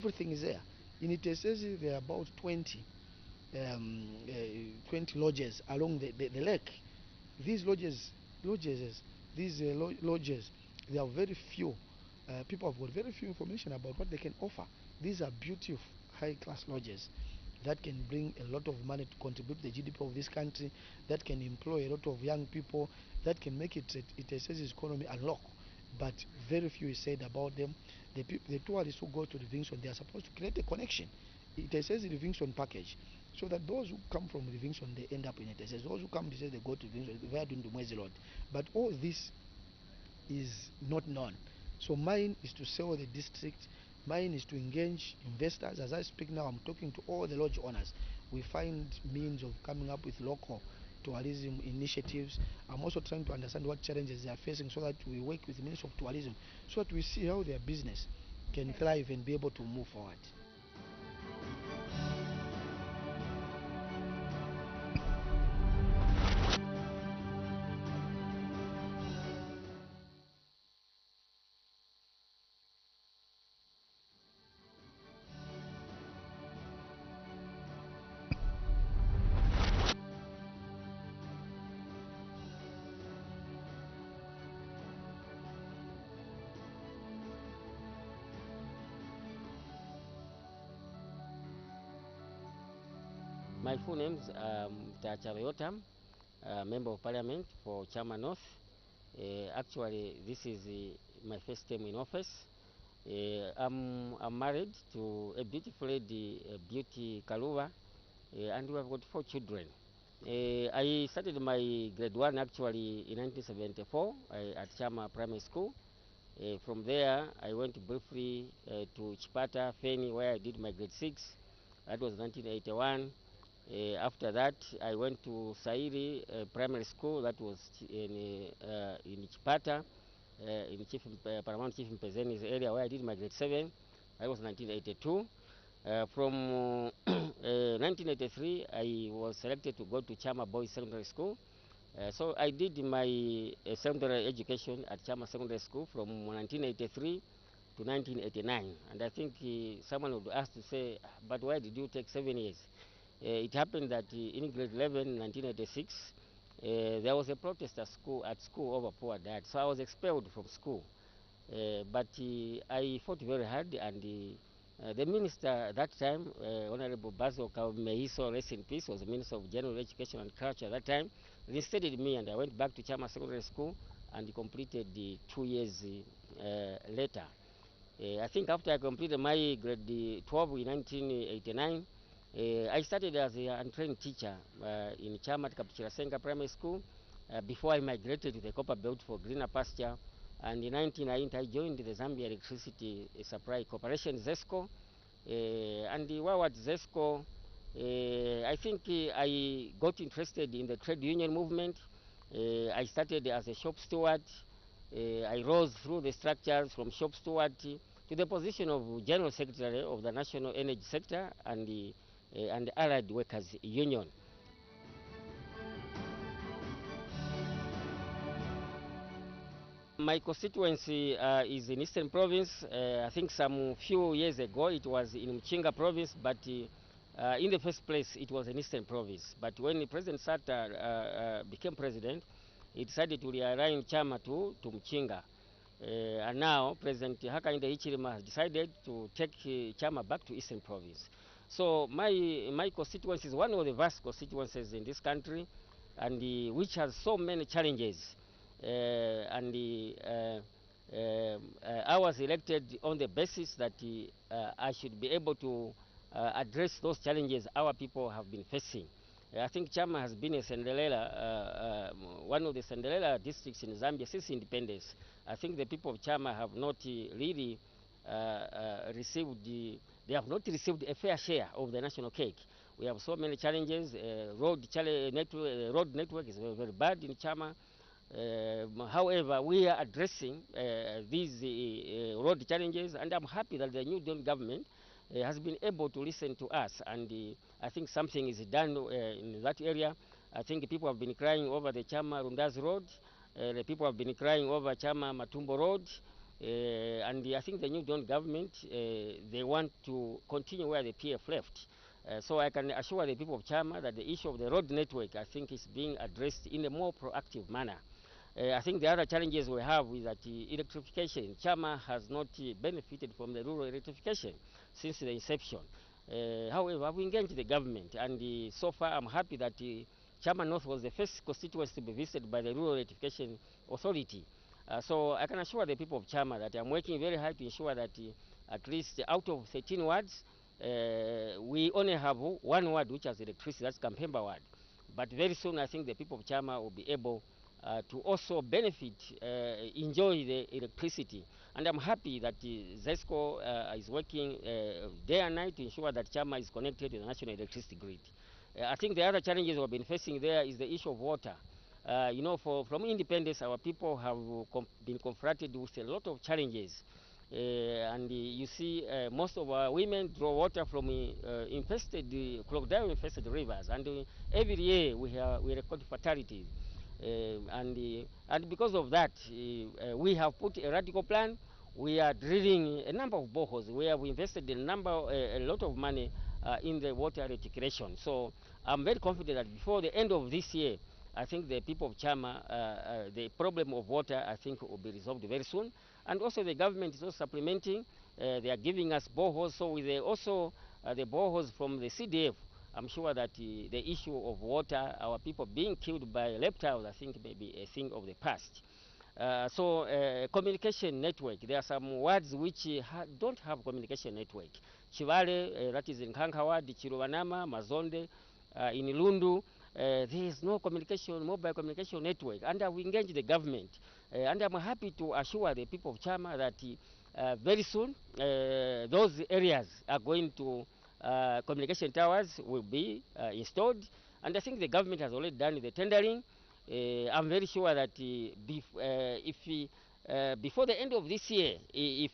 Everything is there. In Itesezi, there are about 20 lodges along the lake. These lodges, there are very few. People have got very few information about what they can offer. These are beautiful, high-class lodges that can bring a lot of money to contribute to the GDP of this country, that can employ a lot of young people, that can make its economy unlock. But very few is said about them. The tourists who go to Livingston, they are supposed to create a connection. It says the Livingston package, so that those who come from Livingston, they end up in it. It says those who come to say they go to Livingston, they are doing the Mwezi Road. But all this is not known. So mine is to sell the district. Mine is to engage investors. As I speak now, I'm talking to all the lodge owners. We find means of coming up with local tourism initiatives. I'm also trying to understand what challenges they are facing, so that we work with the Ministry of Tourism, so that we see how their business can thrive and be able to move forward. My full name is Tacharoyotam, Member of Parliament for Chama North. Actually, this is my first term in office. I'm married to a beautiful lady, Beauty Kaluva, and we have got 4 children. I started my grade 1 actually in 1974 at Chama Primary School. From there, I went briefly to Chipata, Feni, where I did my grade 6. That was 1981. After that, I went to Sairi Primary School. That was in Chipata, in Paramount Chief Mpezeni's area, where I did my grade 7. That was 1982. From 1983, I was selected to go to Chama Boys Secondary School. So I did my secondary education at Chama Secondary School from 1983 to 1989. And I think someone would ask to say, but why did you take 7 years? It happened that in grade 11, 1986, there was a protest at school over poor diet. So I was expelled from school. But I fought very hard, and the minister at that time, Honorable Basil Kaumehiso, rest in peace, was the Minister of General Education and Culture at that time, reinstated me, and I went back to Chama Secondary School and completed the 2 years later. I think after I completed my grade 12 in 1989, I started as an untrained teacher in Chama Kapichirasenga Primary School before I migrated to the Copper Belt for greener pasture. And in 1990, I joined the Zambia Electricity Supply Corporation, ZESCO. And while at ZESCO, I think I got interested in the trade union movement. I started as a shop steward. I rose through the structures from shop steward to the position of General Secretary of the National Energy Sector and Allied Workers Union. My constituency is in Eastern Province. I think some few years ago it was in Mchinga Province, but in the first place it was in Eastern Province. But when President Sata became president, he decided to realign Chama to Mchinga. And now President Hakainde Hichilema has decided to take Chama back to Eastern Province. So my constituency is one of the vast constituencies in this country, and which has so many challenges. I was elected on the basis that I should be able to address those challenges our people have been facing. I think Chama has been a Cinderella, one of the Cinderella districts in Zambia since independence. I think the people of Chama have not really they have not received a fair share of the national cake. We have so many challenges. Road network is very, very bad in Chama. However, we are addressing these road challenges, and I'm happy that the new government has been able to listen to us, and I think something is done in that area. I think people have been crying over the Chama Rundas Road. The people have been crying over Chama Matumbo Road. And I think the New Dawn government, they want to continue where the PF left. So I can assure the people of Chama that the issue of the road network, I think, is being addressed in a more proactive manner. I think the other challenges we have is that electrification. Chama has not benefited from the rural electrification since the inception. However, we engaged the government, and so far I'm happy that Chama North was the first constituency to be visited by the Rural Electrification Authority. So I can assure the people of Chama that I'm working very hard to ensure that at least out of 13 wards, we only have one ward which has electricity, that's Kampemba ward. But very soon I think the people of Chama will be able to also benefit, enjoy the electricity. And I'm happy that ZESCO is working day and night to ensure that Chama is connected to the national electricity grid. I think the other challenges we've been facing there is the issue of water. You know, from independence, our people have been confronted with a lot of challenges. And you see, most of our women draw water from crocodile-infested rivers, and every year we record fatalities. And because of that, we have put a radical plan. We are drilling a number of boreholes where we invested a lot of money in the water reticulation. So I'm very confident that before the end of this year, I think the people of Chama, the problem of water, I think, will be resolved very soon. And also the government is also supplementing. They are giving us boreholes. So with the boreholes from the CDF, I'm sure that the issue of water, our people being killed by reptiles, I think may be a thing of the past. Communication network, there are some wards which don't have communication network. Chivale, that is in Kankawad, Chiruvanama, Mazonde, in Lundu, there is no mobile communication network. And we engage the government. And I'm happy to assure the people of Chama that very soon those areas are going to communication towers will be installed, and I think the government has already done the tendering. I'm very sure that before the end of this year, if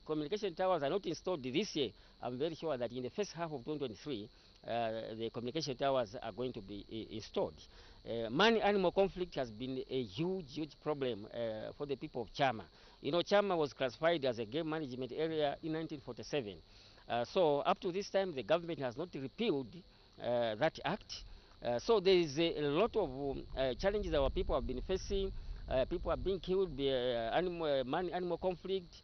communication towers are not installed this year, I'm very sure that in the first half of 2023, the communication towers are going to be installed. Man-animal conflict has been a huge problem for the people of Chama. You know, Chama was classified as a game management area in 1947. So up to this time, the government has not repealed that act. So there is a lot of challenges our people have been facing. People are being killed by animal conflict.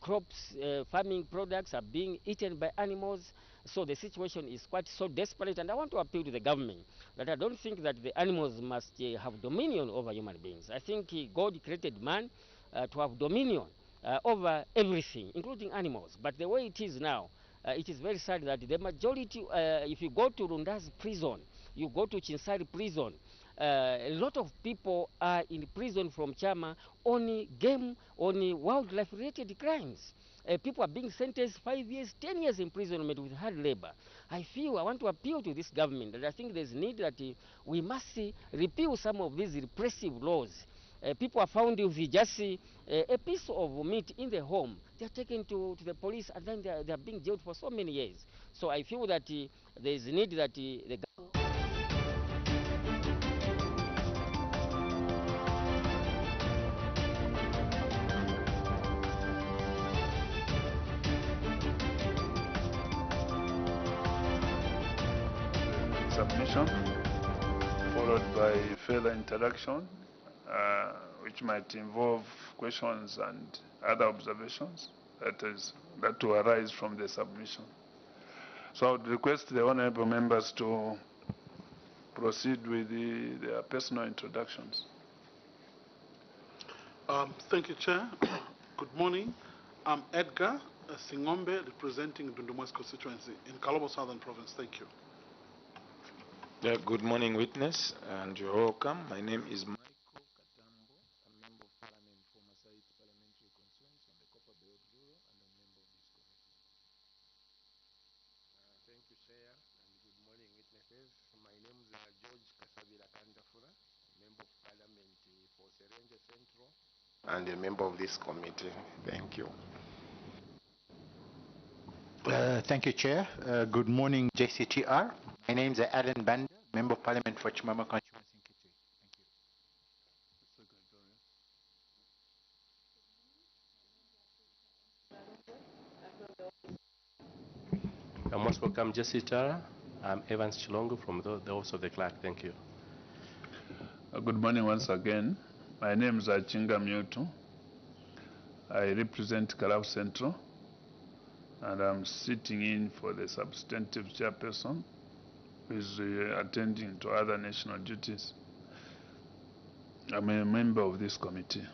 Crops, farming products are being eaten by animals. So the situation is quite so desperate. And I want to appeal to the government that I don't think that the animals must have dominion over human beings. I think God created man to have dominion over everything, including animals. But the way it is now, it is very sad that the majority, if you go to Runda's prison, you go to Chinsari prison, a lot of people are in prison from Chama on wildlife-related crimes. People are being sentenced 5 years, 10 years imprisonment with hard labor. I want to appeal to this government that I think there's need that we must repeal some of these repressive laws. People are found with just a piece of meat in the home. They are taken to the police, and then they are being jailed for so many years. So I feel that there is a need that the submission, followed by further interaction, which might involve questions and other observations that will arise from the submission. So I would request the honorable members to proceed with their personal introductions. Thank you, Chair. Good morning. I'm Edgar Singombe, representing Dundumwes constituency in Kalobo Southern Province. Thank you. Good morning, witness, and you're welcome. My name is Michael Katambo, a member of parliament for Masaiti Parliamentary Constituency on the Copper Belt Rural, and a member of this committee. Thank you, Chair, and good morning, witnesses. My name is George Kasabila Kandafura, member of parliament for Serenje Central, and a member of this committee. Thank you. Thank you, Chair. Good morning, JCTR. My name is Alan Banda, Member of Parliament for Chimama constituency in Kitui. Thank you. You're most welcome, Jesse Tara. I'm Evans Chilongo from the Office of the Clerk. Thank you. Good morning once again. My name is Achinga Myoto. I represent Kalau Central, and I'm sitting in for the substantive chairperson who is attending to other national duties. I'm a member of this committee.